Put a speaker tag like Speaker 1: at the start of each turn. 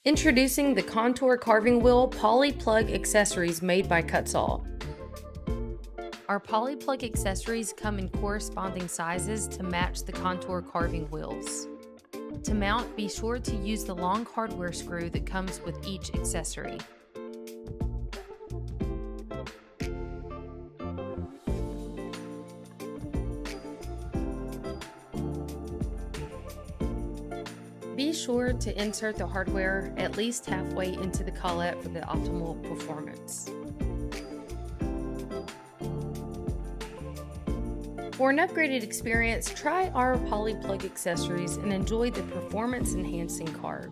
Speaker 1: Introducing the Contour Carving Wheel PolyPlug Accessories made by Kutzall. Our PolyPlug accessories come in corresponding sizes to match the contour carving wheels. To mount, be sure to use the long hardware screw that comes with each accessory. Be sure to insert the hardware at least halfway into the collet for the optimal performance. For an upgraded experience, try our PolyPlug accessories and enjoy the performance-enhancing carve.